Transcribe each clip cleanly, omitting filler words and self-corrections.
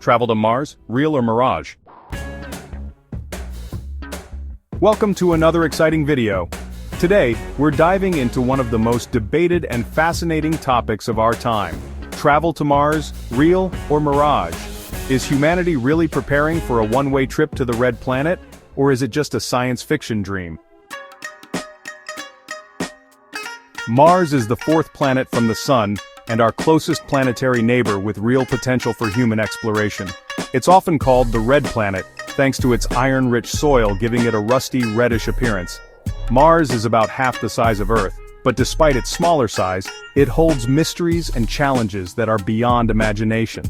Travel to Mars, real or mirage? Welcome to another exciting video. Today, we're diving into one of the most debated and fascinating topics of our time. Travel to Mars, real or mirage? Is humanity really preparing for a one-way trip to the red planet, or is it just a science fiction dream? Mars is the fourth planet from the Sun, and our closest planetary neighbor with real potential for human exploration. It's often called the red planet, thanks to its iron-rich soil giving it a rusty, reddish appearance. Mars is about half the size of Earth, but despite its smaller size, it holds mysteries and challenges that are beyond imagination.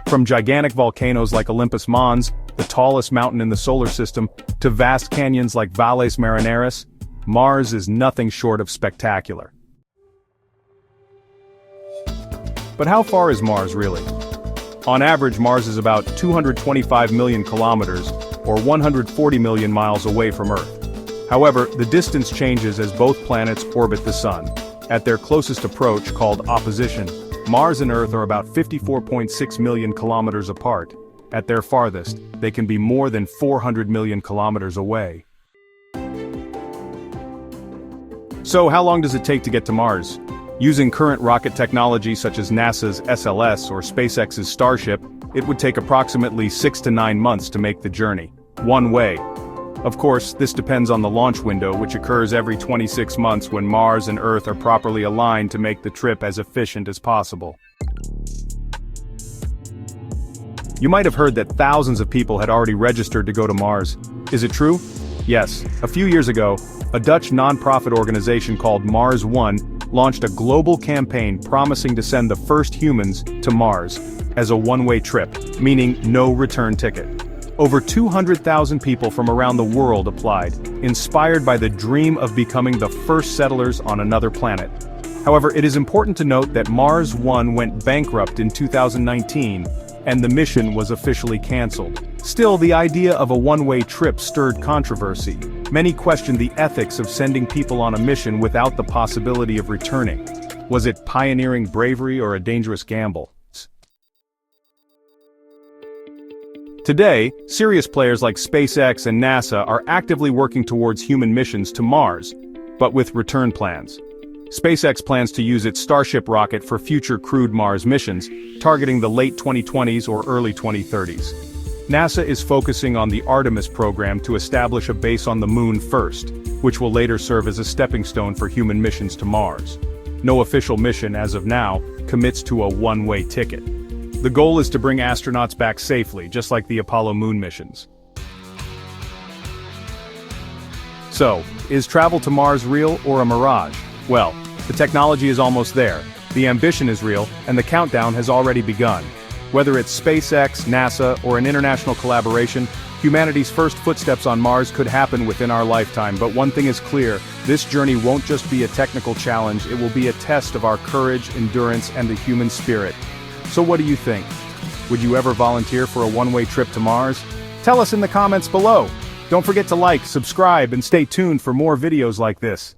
From gigantic volcanoes like Olympus Mons, the tallest mountain in the solar system, to vast canyons like Valles Marineris, Mars is nothing short of spectacular. But how far is Mars really? On average, Mars is about 225 million kilometers, or 140 million miles away from Earth. However, the distance changes as both planets orbit the Sun. At their closest approach, called opposition, Mars and Earth are about 54.6 million kilometers apart. At their farthest, they can be more than 400 million kilometers away. So how long does it take to get to Mars? Using current rocket technology such as NASA's SLS or SpaceX's Starship, it would take approximately 6 to 9 months to make the journey, one way. Of course, this depends on the launch window, which occurs every 26 months when Mars and Earth are properly aligned to make the trip as efficient as possible. You might have heard that thousands of people had already registered to go to Mars. Is it true? Yes. A few years ago, a Dutch non-profit organization called Mars One launched a global campaign promising to send the first humans to Mars as a one-way trip, meaning no return ticket. Over 200,000 people from around the world applied, inspired by the dream of becoming the first settlers on another planet. However, it is important to note that Mars One went bankrupt in 2019, and the mission was officially cancelled. Still, the idea of a one-way trip stirred controversy. Many questioned the ethics of sending people on a mission without the possibility of returning. Was it pioneering bravery or a dangerous gamble? Today, serious players like SpaceX and NASA are actively working towards human missions to Mars, but with return plans. SpaceX plans to use its Starship rocket for future crewed Mars missions, targeting the late 2020s or early 2030s. NASA is focusing on the Artemis program to establish a base on the Moon first, which will later serve as a stepping stone for human missions to Mars. No official mission, as of now, commits to a one-way ticket. The goal is to bring astronauts back safely, just like the Apollo moon missions. So, is travel to Mars real or a mirage? Well, the technology is almost there, the ambition is real, and the countdown has already begun. Whether it's SpaceX, NASA, or an international collaboration, humanity's first footsteps on Mars could happen within our lifetime, but one thing is clear, this journey won't just be a technical challenge, it will be a test of our courage, endurance, and the human spirit. So what do you think? Would you ever volunteer for a one-way trip to Mars? Tell us in the comments below. Don't forget to like, subscribe, and stay tuned for more videos like this.